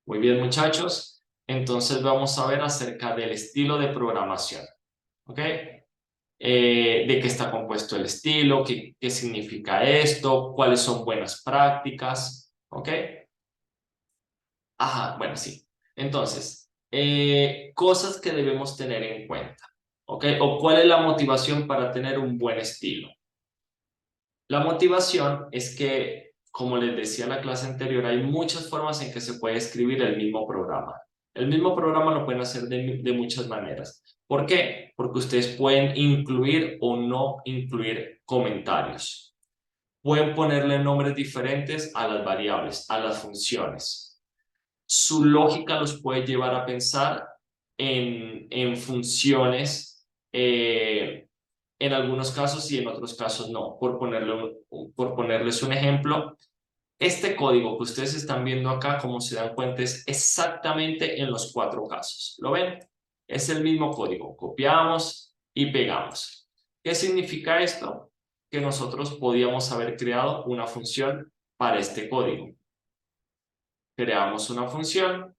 Muy bien, muchachos. Entonces vamos a ver acerca del estilo de programación. ¿Ok? De qué está compuesto el estilo, qué significa esto, cuáles son buenas prácticas. ¿Ok? Ajá, bueno, sí. Entonces, cosas que debemos tener en cuenta. ¿Ok? O cuál es la motivación para tener un buen estilo. La motivación es que, como les decía en la clase anterior, hay muchas formas en que se puede escribir el mismo programa. El mismo programa lo pueden hacer de muchas maneras. ¿Por qué? Porque ustedes pueden incluir o no incluir comentarios. Pueden ponerle nombres diferentes a las variables, a las funciones. Su lógica los puede llevar a pensar en funciones en algunos casos y en otros casos no. Por ponerles un ejemplo, este código que ustedes están viendo acá, como se dan cuenta, es exactamente en los cuatro casos. ¿Lo ven? Es el mismo código. Copiamos y pegamos. ¿Qué significa esto? Que nosotros podíamos haber creado una función para este código. Creamos una función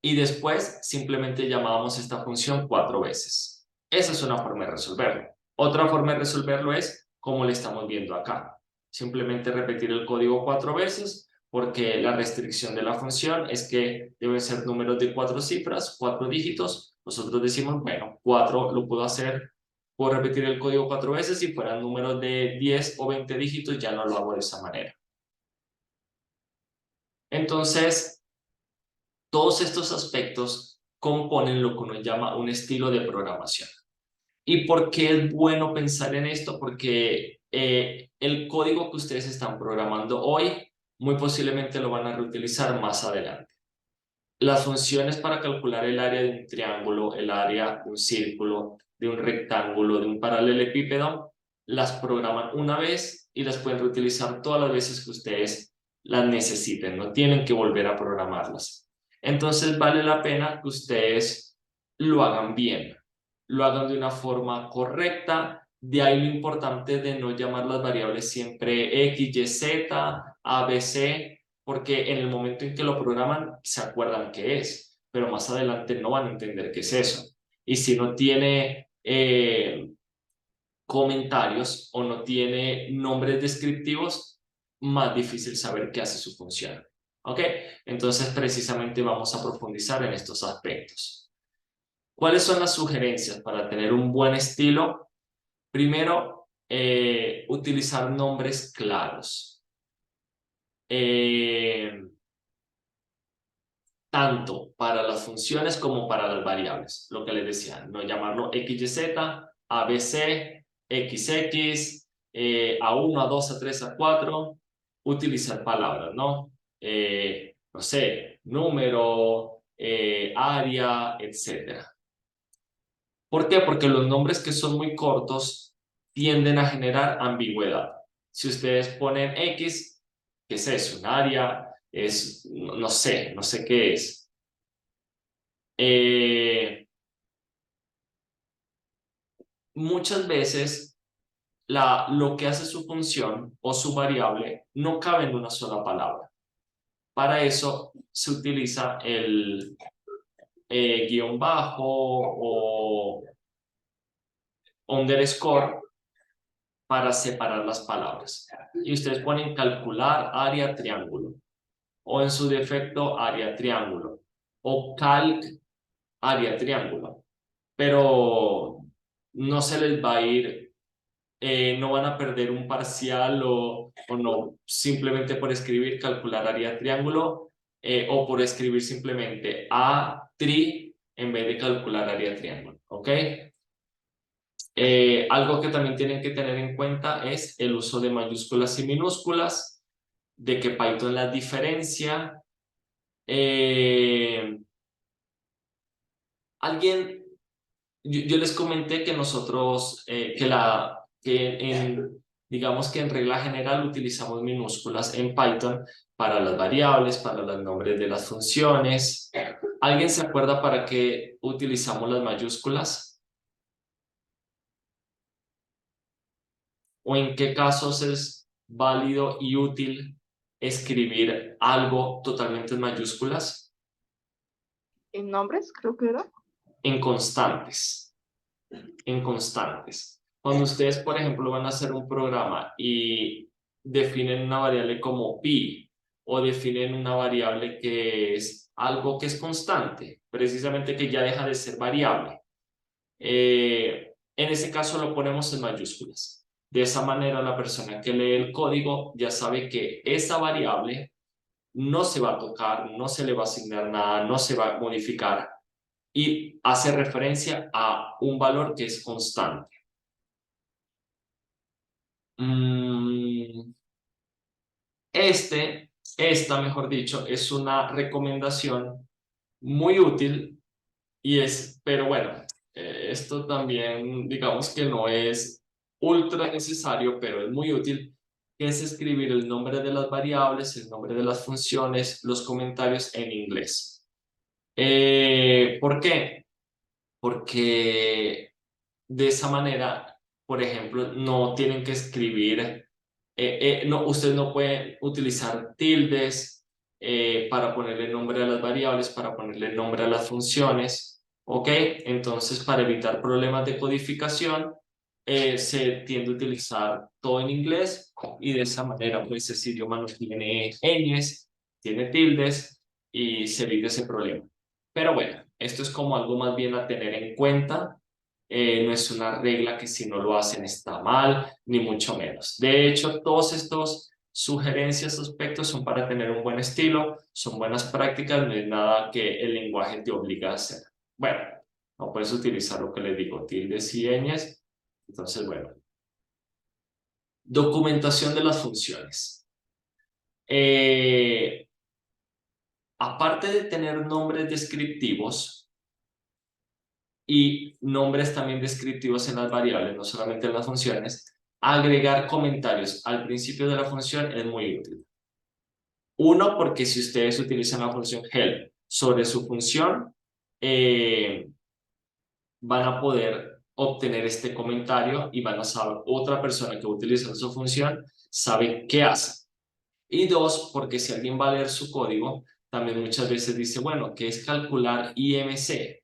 y después simplemente llamábamos esta función 4 veces. Esa es una forma de resolverlo. Otra forma de resolverlo es como le estamos viendo acá. Simplemente repetir el código 4 veces porque la restricción de la función es que deben ser números de 4 cifras, 4 dígitos. Nosotros decimos, bueno, 4 lo puedo hacer, puedo repetir el código 4 veces. Si fueran números de 10 o 20 dígitos, ya no lo hago de esa manera. Entonces, todos estos aspectos componen lo que uno llama un estilo de programación. ¿Y por qué es bueno pensar en esto? Porque el código que ustedes están programando hoy muy posiblemente lo van a reutilizar más adelante. Las funciones para calcular el área de un triángulo, el área de un círculo, de un rectángulo, de un paralelepípedo, las programan una vez y las pueden reutilizar todas las veces que ustedes las necesiten. No tienen que volver a programarlas. Entonces vale la pena que ustedes lo hagan bien, lo hagan de una forma correcta. De ahí lo importante de no llamar las variables siempre X, Y, Z, A, B, C, porque en el momento en que lo programan se acuerdan qué es, pero más adelante no van a entender qué es eso. Y si no tiene comentarios o no tiene nombres descriptivos, más difícil saber qué hace su función. ¿Ok? Entonces precisamente vamos a profundizar en estos aspectos. ¿Cuáles son las sugerencias para tener un buen estilo? Primero, utilizar nombres claros. Tanto para las funciones como para las variables. Lo que les decía, no llamarlo XYZ, ABC, XX, A1, A2, A3, A4, utilizar palabras, ¿no? No sé, número, área, etcétera. ¿Por qué? Porque los nombres que son muy cortos tienden a generar ambigüedad. Si ustedes ponen X, ¿qué es eso? Un área, es, no sé, no sé qué es. Muchas veces lo que hace su función o su variable no cabe en una sola palabra. Para eso se utiliza el guión bajo o underscore para separar las palabras. Y ustedes ponen calcular área triángulo o en su defecto área triángulo o calc área triángulo. Pero no se les va a ir, no van a perder un parcial o no, simplemente por escribir calcular área triángulo o por escribir simplemente a tri en vez de calcular área triángulo, ¿ok? Algo que también tienen que tener en cuenta es el uso de mayúsculas y minúsculas, de que Python las diferencia. Alguien, yo les comenté que nosotros, digamos que en regla general utilizamos minúsculas en Python para las variables, para los nombres de las funciones. ¿Alguien se acuerda para qué utilizamos las mayúsculas? ¿O en qué casos es válido y útil escribir algo totalmente en mayúsculas, ¿En nombres? Creo que era. en constantes, en constantes. Cuando ustedes, por ejemplo, van a hacer un programa y definen una variable como pi o definen una variable que es algo que es constante, precisamente que ya deja de ser variable, en ese caso lo ponemos en mayúsculas. De esa manera la persona que lee el código ya sabe que esa variable no se va a tocar, no se le va a asignar nada, no se va a modificar y hace referencia a un valor que es constante. Esta, mejor dicho, es una recomendación muy útil pero bueno, esto también digamos que no es ultra necesario, pero es muy útil, que es escribir el nombre de las variables, el nombre de las funciones, los comentarios en inglés. ¿Por qué? Porque de esa manera, por ejemplo, no tienen que escribir, no, ustedes no pueden utilizar tildes para ponerle nombre a las variables, para ponerle nombre a las funciones, ¿ok? Entonces, para evitar problemas de codificación, se tiende a utilizar todo en inglés y de esa manera, pues, ese idioma no tiene ñes, tiene tildes y se evita ese problema. Pero bueno, esto es como algo más bien a tener en cuenta. No es una regla que si no lo hacen está mal, ni mucho menos. De hecho, todos estos sugerencias, aspectos son para tener un buen estilo, son buenas prácticas, no es nada que el lenguaje te obliga a hacer. Bueno, no puedes utilizar lo que les digo, tildes y ñes. Entonces, bueno. Documentación de las funciones. Aparte de tener nombres descriptivos, y nombres también descriptivos en las variables, no solamente en las funciones, agregar comentarios al principio de la función es muy útil. Uno, porque si ustedes utilizan la función help sobre su función, van a poder obtener este comentario y van a saber, otra persona que utiliza su función sabe qué hace. Y dos, porque si alguien va a leer su código, también muchas veces dice, bueno, ¿qué es calcular IMC?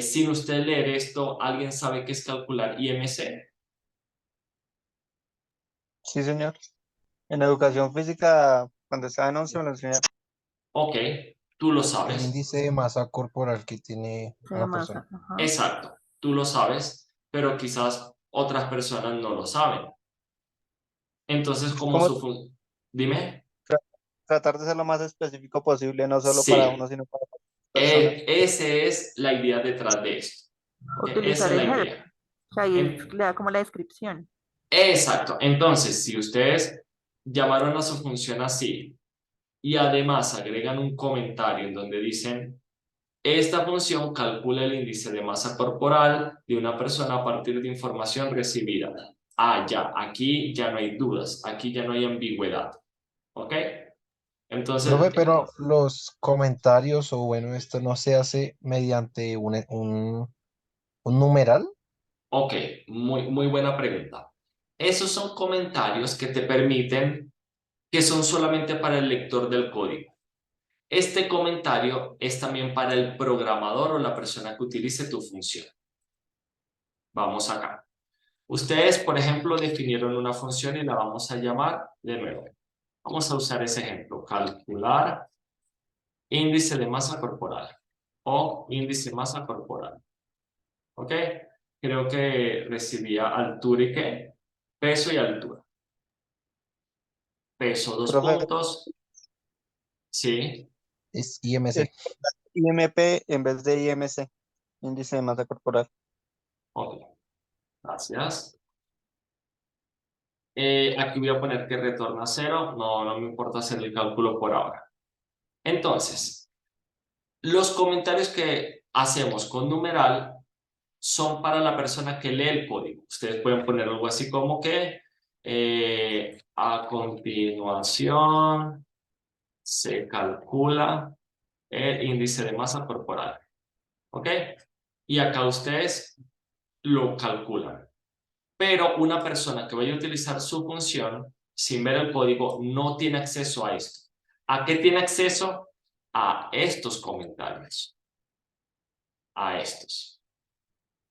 Sin usted leer esto, ¿alguien sabe qué es calcular IMC? Sí, señor. En educación física, cuando estaba en 11 me lo enseñaron. Ok, tú lo El sabes. índice de masa corporal que tiene De una masa. persona. Ajá. Exacto, tú lo sabes, pero quizás otras personas no lo saben. Entonces, como ¿Cómo Dime. tratar de ser lo más específico posible, no solo para uno, Sí, sino para otras personas? esa es la idea detrás de esto. ¿Ok? Esa Utilizar es la el help, idea. que ahí En- le da como la descripción. Exacto. Entonces, si ustedes llamaron a su función así y además agregan un comentario en donde dicen esta función calcula el índice de masa corporal de una persona a partir de información recibida. Ya, aquí ya no hay dudas, aquí ya no hay ambigüedad. ¿Ok? Entonces, Profe, pero los comentarios, o bueno, esto no se hace mediante un numeral. ok, muy buena pregunta. Esos son comentarios que te permiten, que son solamente para el lector del código. Este comentario es también para el programador o la persona que utilice tu función. Vamos acá. Ustedes, por ejemplo, definieron una función y la vamos a llamar de nuevo. Vamos a usar ese ejemplo, calcular índice de masa corporal o índice masa corporal. ¿Ok? Creo que recibía altura y qué, peso y altura. Peso, dos Profe, puntos. Sí, Es es IMC. IMP en vez de IMC, índice de masa corporal. ok, gracias. Aquí voy a poner que retorna cero. No me importa hacer el cálculo por ahora. Entonces, los comentarios que hacemos con numeral son para la persona que lee el código. Ustedes pueden poner algo así como que a continuación se calcula el índice de masa corporal. ¿Ok? Y acá ustedes lo calculan. Pero una persona que vaya a utilizar su función sin ver el código, no tiene acceso a esto. ¿A qué tiene acceso? A estos comentarios. A estos.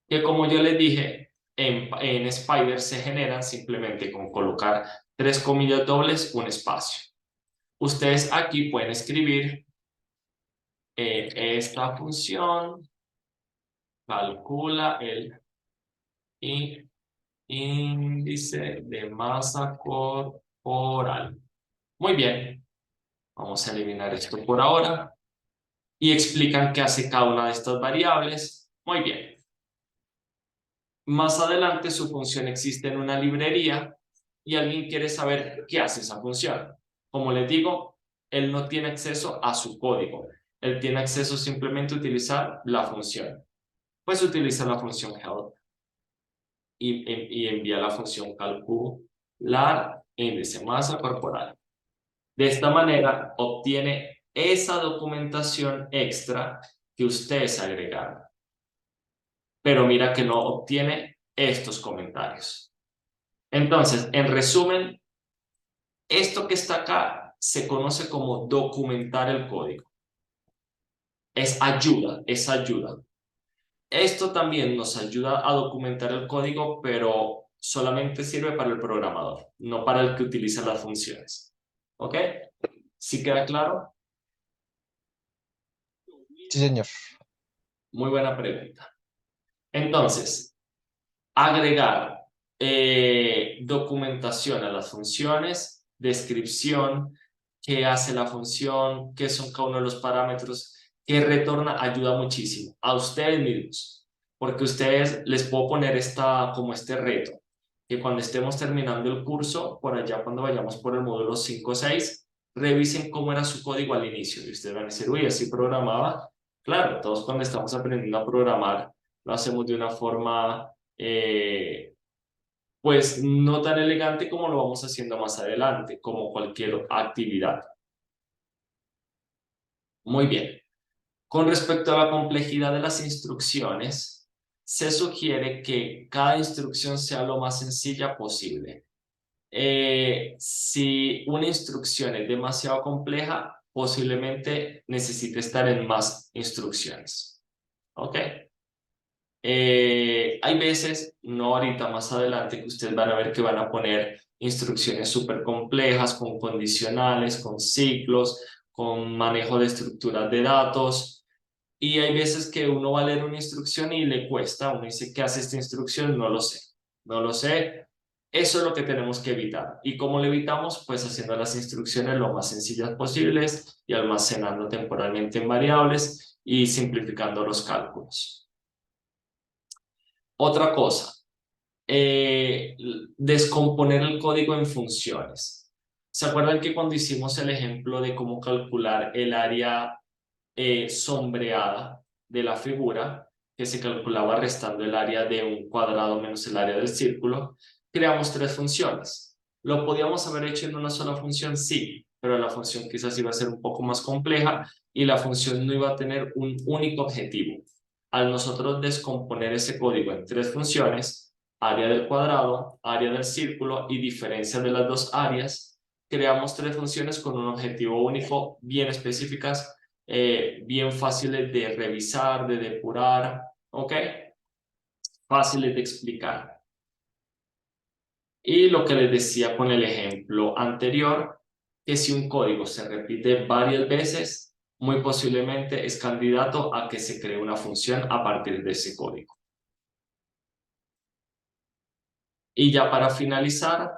Que como yo les dije, en Spider se generan simplemente con colocar 3 comillas dobles, un espacio. Ustedes aquí pueden escribir esta función calcula el índice de masa corporal. Muy bien. Vamos a eliminar esto por ahora. Y explican qué hace cada una de estas variables. Muy bien. Más adelante su función existe en una librería y alguien quiere saber qué hace esa función. Como les digo, él no tiene acceso a su código. Él tiene acceso simplemente a utilizar la función. Pues utiliza la función help y envía la función calcular índice masa corporal. De esta manera obtiene esa documentación extra que ustedes agregaron. Pero mira que no obtiene estos comentarios. Entonces, en resumen, esto que está acá se conoce como documentar el código. Es ayuda, es ayuda. Esto también nos ayuda a documentar el código, pero solamente sirve para el programador, no para el que utiliza las funciones. ¿Ok? ¿Sí queda claro? Sí, señor. Muy buena pregunta. Entonces, agregar documentación a las funciones, descripción, qué hace la función, qué son cada uno de los parámetros, qué retorna, ayuda muchísimo a ustedes mismos, porque ustedes les puedo poner como este reto, que cuando estemos terminando el curso, por allá cuando vayamos por el módulo 5 o 6, revisen cómo era su código al inicio y ustedes van a decir, uy, así programaba. Claro, todos cuando estamos aprendiendo a programar lo hacemos de una forma pues no tan elegante como lo vamos haciendo más adelante, como cualquier actividad. Muy bien. Con respecto a la complejidad de las instrucciones, se sugiere que cada instrucción sea lo más sencilla posible. Si una instrucción es demasiado compleja, posiblemente necesite estar en más instrucciones. ¿Ok? Hay veces, no ahorita, más adelante, que ustedes van a ver que van a poner instrucciones súper complejas, con condicionales, con ciclos, con manejo de estructuras de datos. Y hay veces que uno va a leer una instrucción y le cuesta, uno dice, ¿qué hace esta instrucción? No lo sé, no lo sé. Eso es lo que tenemos que evitar. ¿Y cómo lo evitamos? Pues haciendo las instrucciones lo más sencillas posibles y almacenando temporalmente en variables y simplificando los cálculos. Otra cosa, descomponer el código en funciones. ¿Se acuerdan que cuando hicimos el ejemplo de cómo calcular el área sombreada de la figura, que se calculaba restando el área de un cuadrado menos el área del círculo, creamos 3 funciones? ¿Lo podíamos haber hecho en una sola función? Sí, pero la función quizás iba a ser un poco más compleja y la función no iba a tener un único objetivo. Al nosotros descomponer ese código en 3 funciones, área del cuadrado, área del círculo y diferencia de las 2 áreas, creamos 3 funciones con un objetivo único, bien específicas, bien fáciles de revisar, de depurar, ¿ok? Fáciles de explicar. Y lo que les decía con el ejemplo anterior, que si un código se repite varias veces, muy posiblemente es candidato a que se cree una función a partir de ese código. Y ya para finalizar,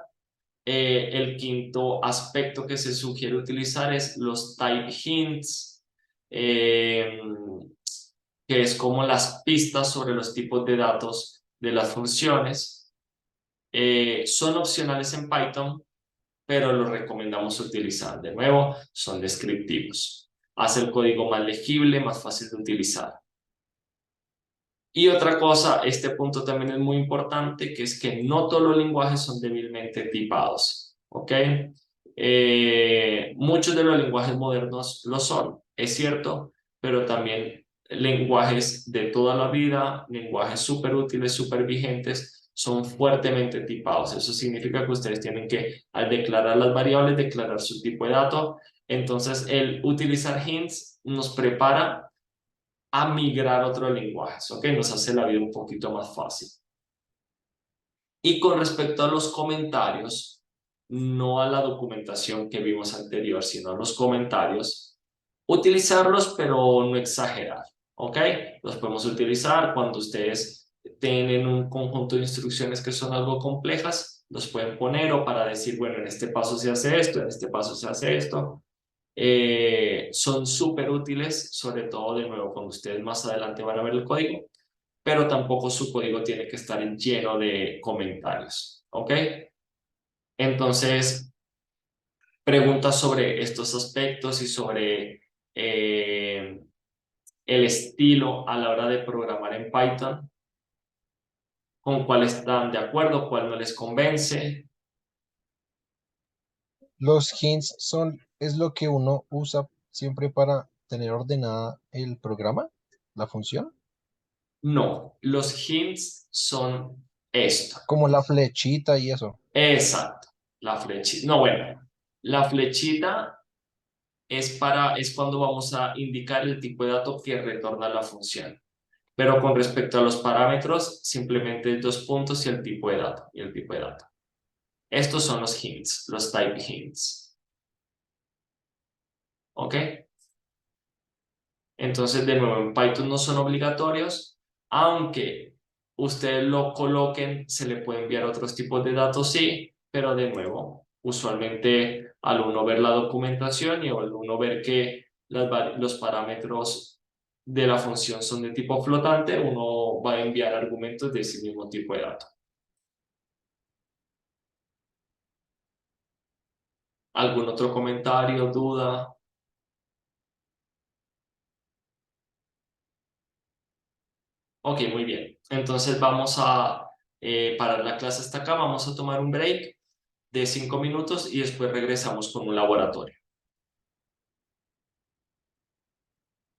el quinto aspecto que se sugiere utilizar es los type hints, que es como las pistas sobre los tipos de datos de las funciones. Son opcionales en Python, pero los recomendamos utilizar. De nuevo, son descriptivos. Hace el código más legible, más fácil de utilizar. Y otra cosa, este punto también es muy importante, que es que no todos los lenguajes son débilmente tipados, ¿ok? Muchos de los lenguajes modernos lo son, es cierto, pero también lenguajes de toda la vida, lenguajes súper útiles, súper vigentes, son fuertemente tipados. Eso significa que ustedes tienen que, al declarar las variables, declarar su tipo de dato. Entonces, el utilizar hints nos prepara a migrar a otros lenguajes, ¿ok? Nos hace la vida un poquito más fácil. Y con respecto a los comentarios, no a la documentación que vimos anterior, sino a los comentarios, utilizarlos, pero no exagerar, ¿ok? Los podemos utilizar cuando ustedes tienen un conjunto de instrucciones que son algo complejas, los pueden poner o para decir, bueno, en este paso se hace esto, en este paso se hace esto. Son súper útiles, sobre todo, de nuevo, cuando ustedes más adelante van a ver el código, pero tampoco su código tiene que estar lleno de comentarios, ¿ok? Entonces, preguntas sobre estos aspectos y sobre el estilo a la hora de programar en Python, con cuál están de acuerdo, cuál no les convence. Los hints es lo que uno usa siempre para tener ordenada el programa, la función, No, los hints son esto. como la flechita y eso. Exacto, la flechita. No, bueno, la flechita es cuando vamos a indicar el tipo de dato que retorna la función. Pero con respecto a los parámetros, simplemente 2 puntos y el tipo de dato, y el tipo de dato. Estos son los hints, los type hints. ¿Ok? Entonces, de nuevo, en Python no son obligatorios, aunque ustedes lo coloquen, se le puede enviar otros tipos de datos, sí, pero de nuevo, usualmente al uno ver la documentación y al uno ver que los parámetros de la función son de tipo flotante, uno va a enviar argumentos de ese mismo tipo de dato. ¿Algún otro comentario, duda? Ok, muy bien. Entonces vamos a parar la clase hasta acá, vamos a tomar un break de 5 minutos y después regresamos con un laboratorio.